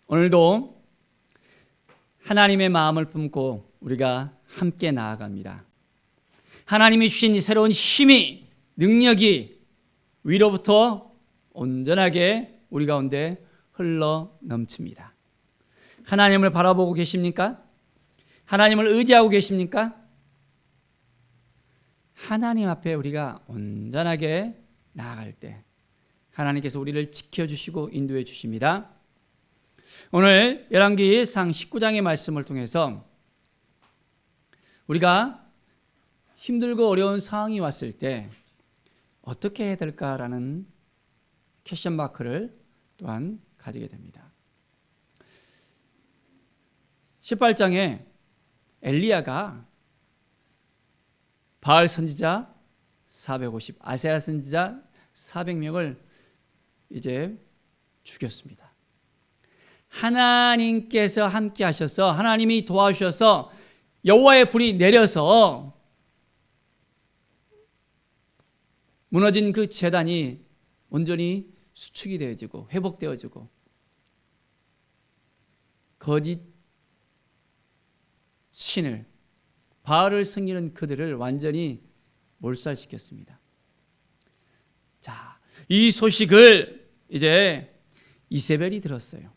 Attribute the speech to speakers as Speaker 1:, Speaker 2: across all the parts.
Speaker 1: 오늘도 하나님의 마음을 품고 우리가 함께 나아갑니다. 하나님이 주신 이 새로운 힘이, 능력이 위로부터 온전하게 우리 가운데 흘러 넘칩니다. 하나님을 바라보고 계십니까? 하나님을 의지하고 계십니까? 하나님 앞에 우리가 온전하게 나아갈 때 하나님께서 우리를 지켜주시고 인도해 주십니다. 오늘 열왕기상 19장의 말씀을 통해서 우리가 힘들고 어려운 상황이 왔을 때 어떻게 해야 될까라는 퀘스천 마크를 또한 가지게 됩니다. 18장에 엘리야가 바알 선지자 450, 아세야 선지자 400명을 이제 죽였습니다. 하나님께서 함께 하셔서, 하나님이 도와주셔서 여호와의 불이 내려서 무너진 그 제단이 온전히 수축이 되어지고 회복되어지고 거짓 신을, 바알을 섬기는 그들을 완전히 몰살시켰습니다. 자, 이 소식을 이제 이세벨이 들었어요.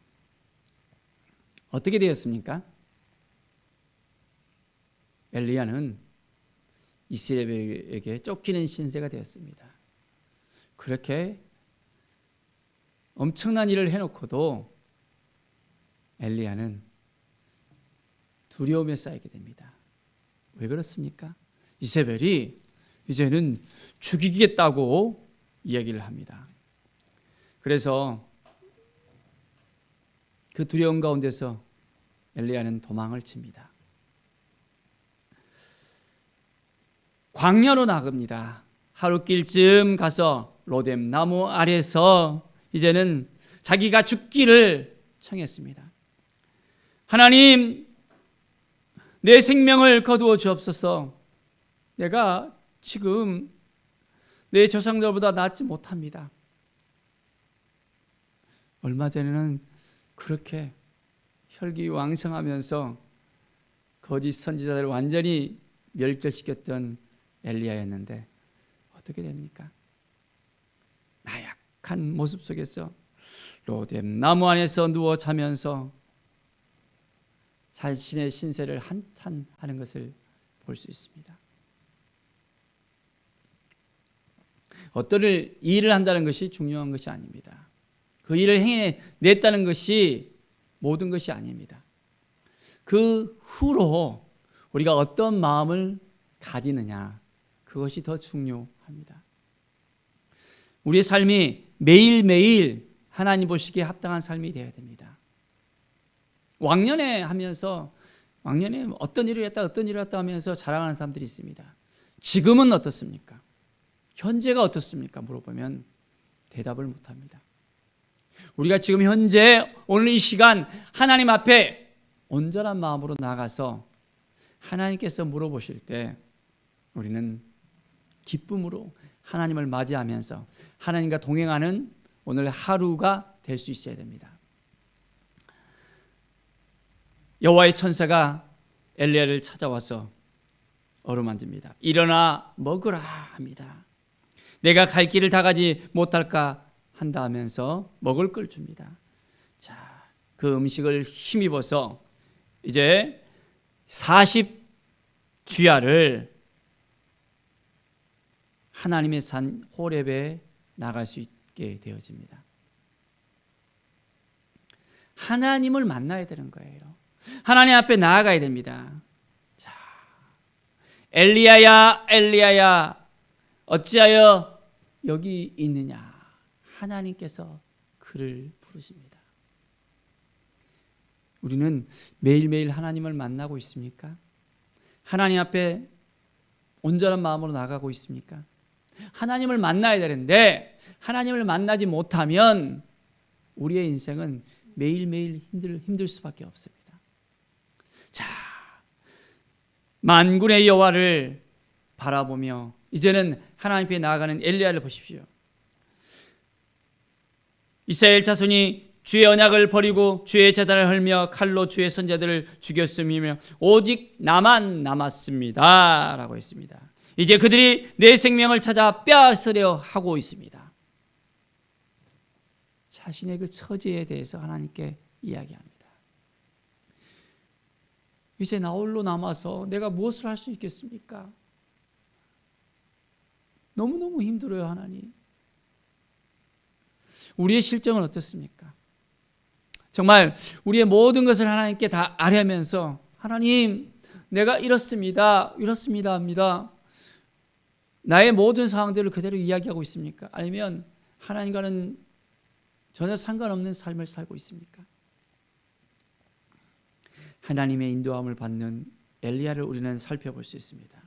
Speaker 1: 어떻게 되었습니까? 엘리야는 이세벨에게 쫓기는 신세가 되었습니다. 그렇게 엄청난 일을 해놓고도 엘리야는 두려움에 쌓이게 됩니다. 왜 그렇습니까? 이세벨이 이제는 죽이겠다고 이야기를 합니다. 그래서 그 두려움 가운데서 엘리야는 도망을 칩니다. 광야로 나갑니다. 하루길쯤 가서 로뎀 나무 아래서 이제는 자기가 죽기를 청했습니다. 하나님, 내 생명을 거두어 주옵소서. 내가 지금 내 조상들보다 낫지 못합니다. 얼마 전에는 그렇게 혈기왕성하면서 거짓 선지자들을 완전히 멸절시켰던 엘리야였는데 어떻게 됩니까? 나약한 모습 속에서 로뎀 나무 안에서 누워 자면서 자신의 신세를 한탄하는 것을 볼 수 있습니다. 어떤 일을 한다는 것이 중요한 것이 아닙니다. 그 일을 해냈다는 것이 모든 것이 아닙니다. 그 후로 우리가 어떤 마음을 가지느냐, 그것이 더 중요합니다. 우리의 삶이 매일매일 하나님 보시기에 합당한 삶이 되어야 됩니다. 왕년에 어떤 일을 했다 하면서 자랑하는 사람들이 있습니다. 지금은 어떻습니까? 현재가 어떻습니까? 물어보면 대답을 못합니다. 우리가 지금 현재 오늘 이 시간 하나님 앞에 온전한 마음으로 나가서 하나님께서 물어보실 때 우리는 기쁨으로 하나님을 맞이하면서 하나님과 동행하는 오늘 하루가 될 수 있어야 됩니다. 여호와의 천사가 엘리야를 찾아와서 어루만집니다. 일어나 먹으라 합니다. 내가 갈 길을 다 가지 못할까 한다 하면서 먹을 걸 줍니다. 자, 그 음식을 힘입어서 이제 40주야를 하나님의 산 호렙에 나갈 수 있게 되어집니다. 하나님을 만나야 되는 거예요. 하나님 앞에 나아가야 됩니다. 자, 엘리야야, 엘리야야, 어찌하여 여기 있느냐? 하나님께서 그를 부르십니다. 우리는 매일매일 하나님을 만나고 있습니까? 하나님 앞에 온전한 마음으로 나가고 있습니까? 하나님을 만나야 되는데 하나님을 만나지 못하면 우리의 인생은 매일매일 힘들 수밖에 없습니다. 자, 만군의 여호와를 바라보며 이제는 하나님 앞에 나아가는 엘리야를 보십시오. 이스라엘 자손이 주의 언약을 버리고 주의 제단을 헐며 칼로 주의 선자들을 죽였음이며 오직 나만 남았습니다 라고 했습니다. 이제 그들이 내 생명을 찾아 빼앗으려 하고 있습니다. 자신의 그 처지에 대해서 하나님께 이야기합니다. 이제 나 홀로 남아서 내가 무엇을 할 수 있겠습니까? 너무너무 힘들어요, 하나님. 우리의 실정은 어떻습니까? 정말 우리의 모든 것을 하나님께 다 아뢰면서 하나님, 내가 이렇습니다 합니다. 나의 모든 상황들을 그대로 이야기하고 있습니까? 아니면 하나님과는 전혀 상관없는 삶을 살고 있습니까? 하나님의 인도함을 받는 엘리야를 우리는 살펴볼 수 있습니다.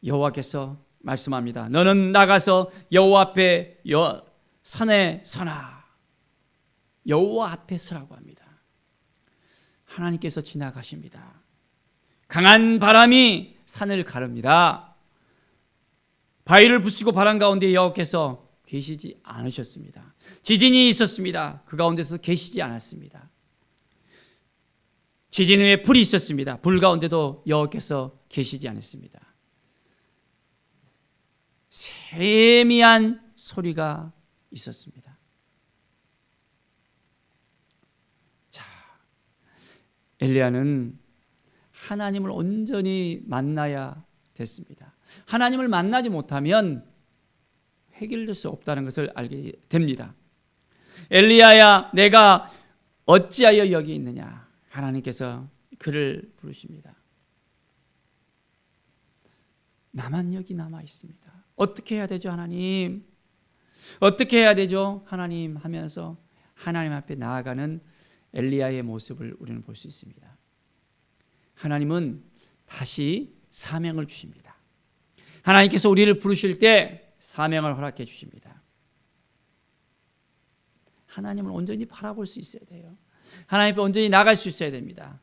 Speaker 1: 여호와께서 말씀합니다. 너는 나가서 여호와 앞에 산에 서라. 여호와 앞에 서라고 합니다. 하나님께서 지나가십니다. 강한 바람이 산을 가릅니다. 바위를 부수고 바람 가운데 여호와께서 계시지 않으셨습니다. 지진이 있었습니다. 그 가운데서 계시지 않았습니다. 지진 후에 불이 있었습니다. 불 가운데도 여호와께서 계시지 않았습니다. 세미한 소리가 있었습니다. 자, 엘리야는 하나님을 온전히 만나야 됐습니다. 하나님을 만나지 못하면 해결될 수 없다는 것을 알게 됩니다. 엘리야야, 내가 어찌하여 여기 있느냐? 하나님께서 그를 부르십니다. 나만 여기 남아 있습니다. 어떻게 해야 되죠, 하나님? 어떻게 해야 되죠, 하나님? 하면서 하나님 앞에 나아가는 엘리야의 모습을 우리는 볼 수 있습니다. 하나님은 다시 사명을 주십니다. 하나님께서 우리를 부르실 때 사명을 허락해 주십니다. 하나님을 온전히 바라볼 수 있어야 돼요. 하나님 앞에 온전히 나갈 수 있어야 됩니다.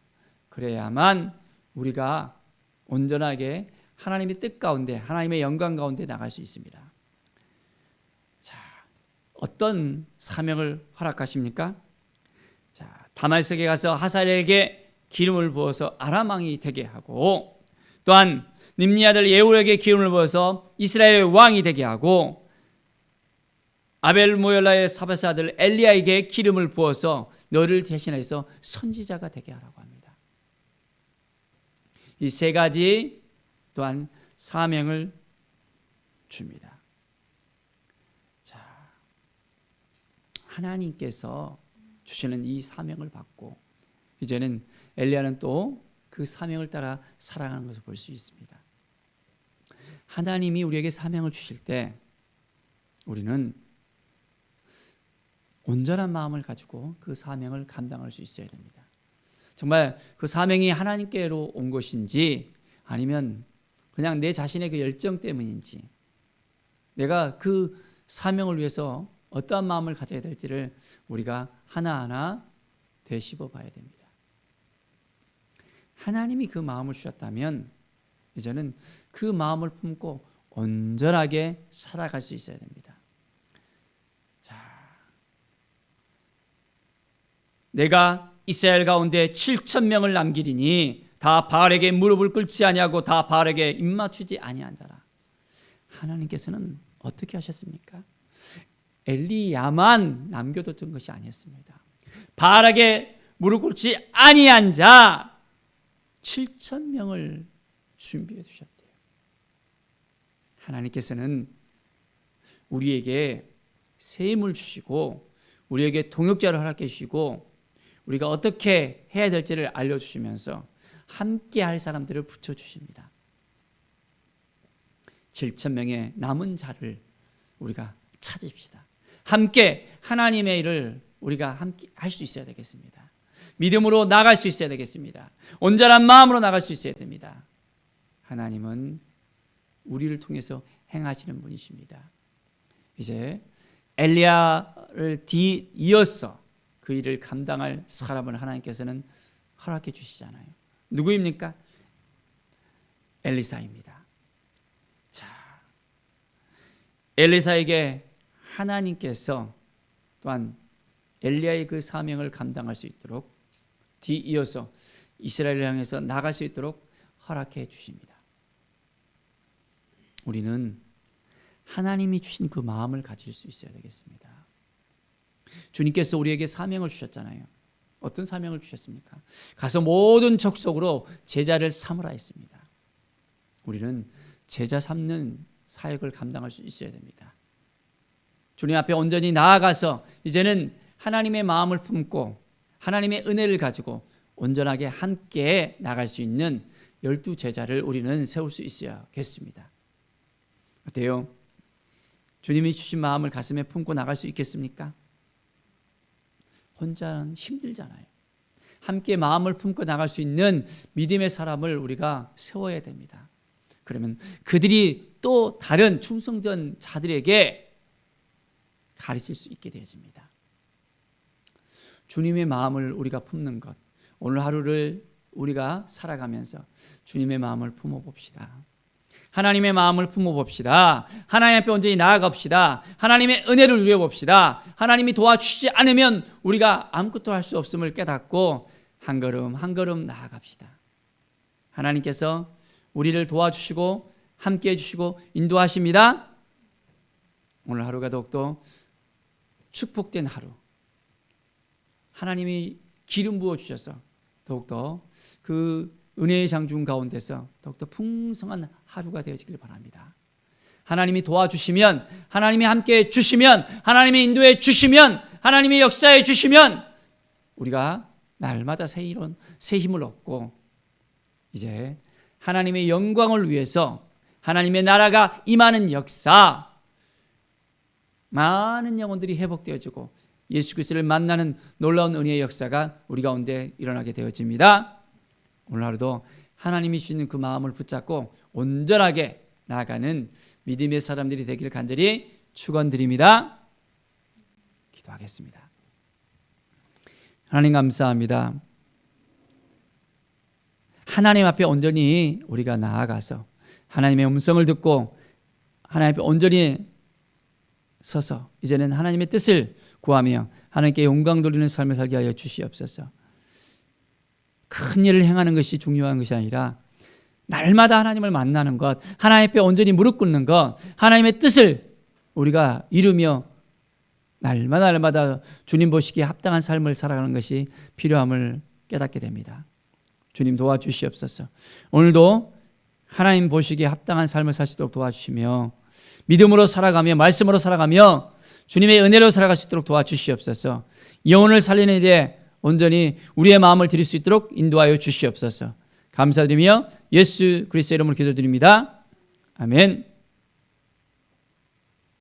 Speaker 1: 그래야만 우리가 온전하게 하나님의 뜻 가운데, 하나님의 영광 가운데 나갈 수 있습니다. 자, 어떤 사명을 허락하십니까? 자, 다말섹에 가서 하사엘에게 기름을 부어서 아람 왕이 되게 하고, 또한 님리 아들 예후에게 기름을 부어서 이스라엘의 왕이 되게 하고, 아벨 모엘라의 사바스 아들 엘리야에게 기름을 부어서 너를 대신해서 선지자가 되게 하라고 합니다. 이 세 가지 또한 사명을 줍니다. 자, 하나님께서 주시는 이 사명을 받고 이제는 엘리야는 또 그 사명을 따라 살아가는 것을 볼 수 있습니다. 하나님이 우리에게 사명을 주실 때 우리는 온전한 마음을 가지고 그 사명을 감당할 수 있어야 됩니다. 정말 그 사명이 하나님께로 온 것인지 아니면 그냥 내 자신의 그 열정 때문인지, 내가 그 사명을 위해서 어떠한 마음을 가져야 될지를 우리가 하나하나 되씹어 봐야 됩니다. 하나님이 그 마음을 주셨다면 이제는 그 마음을 품고 온전하게 살아갈 수 있어야 됩니다. 자, 내가 이스라엘 가운데 7,000명을 남기리니 다 바알에게 무릎을 꿇지 아니하고 다 바알에게 입맞추지 아니한 자라. 하나님께서는 어떻게 하셨습니까? 엘리야만 남겨뒀던 것이 아니었습니다. 바알에게 무릎 꿇지 아니한 자 7,000명을 준비해 주셨대요. 하나님께서는 우리에게 새 힘을 주시고 우리에게 동역자를 허락해 주시고 우리가 어떻게 해야 될지를 알려주시면서 함께 할 사람들을 붙여주십니다. 7,000명의 남은 자를 우리가 찾읍시다. 함께 하나님의 일을 우리가 함께 할 수 있어야 되겠습니다. 믿음으로 나갈 수 있어야 되겠습니다. 온전한 마음으로 나갈 수 있어야 됩니다. 하나님은 우리를 통해서 행하시는 분이십니다. 이제 엘리야를 이어서 그 일을 감당할 사람을 하나님께서는 허락해 주시잖아요. 누구입니까? 엘리사입니다. 자, 엘리사에게 하나님께서 또한 엘리야의 그 사명을 감당할 수 있도록 뒤이어서 이스라엘을 향해서 나갈 수 있도록 허락해 주십니다. 우리는 하나님이 주신 그 마음을 가질 수 있어야 되겠습니다. 주님께서 우리에게 사명을 주셨잖아요. 어떤 사명을 주셨습니까? 가서 모든 족속으로 제자를 삼으라 했습니다. 우리는 제자 삼는 사역을 감당할 수 있어야 됩니다. 주님 앞에 온전히 나아가서 이제는 하나님의 마음을 품고 하나님의 은혜를 가지고 온전하게 함께 나갈 수 있는 12제자를 우리는 세울 수 있어야겠습니다. 어때요? 주님이 주신 마음을 가슴에 품고 나갈 수 있겠습니까? 혼자는 힘들잖아요. 함께 마음을 품고 나갈 수 있는 믿음의 사람을 우리가 세워야 됩니다. 그러면 그들이 또 다른 충성전 자들에게 가르칠 수 있게 되어집니다. 주님의 마음을 우리가 품는 것, 오늘 하루를 우리가 살아가면서 주님의 마음을 품어봅시다. 하나님의 마음을 품어봅시다. 하나님 앞에 온전히 나아갑시다. 하나님의 은혜를 누려봅시다. 하나님이 도와주시지 않으면 우리가 아무것도 할 수 없음을 깨닫고 한 걸음 한 걸음 나아갑시다. 하나님께서 우리를 도와주시고 함께해 주시고 인도하십니다. 오늘 하루가 더욱더 축복된 하루, 하나님이 기름 부어주셔서 더욱더 그 은혜의 장중 가운데서 더욱더 풍성한 하루가 되어지길 바랍니다. 하나님이 도와주시면, 하나님이 함께해 주시면, 하나님이 인도해 주시면, 하나님이 역사해 주시면 우리가 날마다 새 힘을 얻고 이제 하나님의 영광을 위해서 하나님의 나라가 임하는 역사, 많은 영혼들이 회복되어지고 예수 그리스도를 만나는 놀라운 은혜의 역사가 우리 가운데 일어나게 되어집니다. 오늘 하루도 하나님이 주시는 그 마음을 붙잡고 온전하게 나아가는 믿음의 사람들이 되기를 간절히 축원드립니다. 기도하겠습니다. 하나님 감사합니다. 하나님 앞에 온전히 우리가 나아가서 하나님의 음성을 듣고 하나님 앞에 온전히 서서 이제는 하나님의 뜻을 구하며 하나님께 영광 돌리는 삶을 살게 하여 주시옵소서. 큰 일을 행하는 것이 중요한 것이 아니라 날마다 하나님을 만나는 것, 하나님 앞에 온전히 무릎 꿇는 것, 하나님의 뜻을 우리가 이루며 날마다 주님 보시기에 합당한 삶을 살아가는 것이 필요함을 깨닫게 됩니다. 주님 도와주시옵소서. 오늘도 하나님 보시기에 합당한 삶을 살 수 있도록 도와주시며 믿음으로 살아가며 말씀으로 살아가며 주님의 은혜로 살아갈 수 있도록 도와주시옵소서. 영혼을 살리는 데 온전히 우리의 마음을 드릴 수 있도록 인도하여 주시옵소서. 감사드리며 예수 그리스도의 이름으로 기도드립니다. 아멘.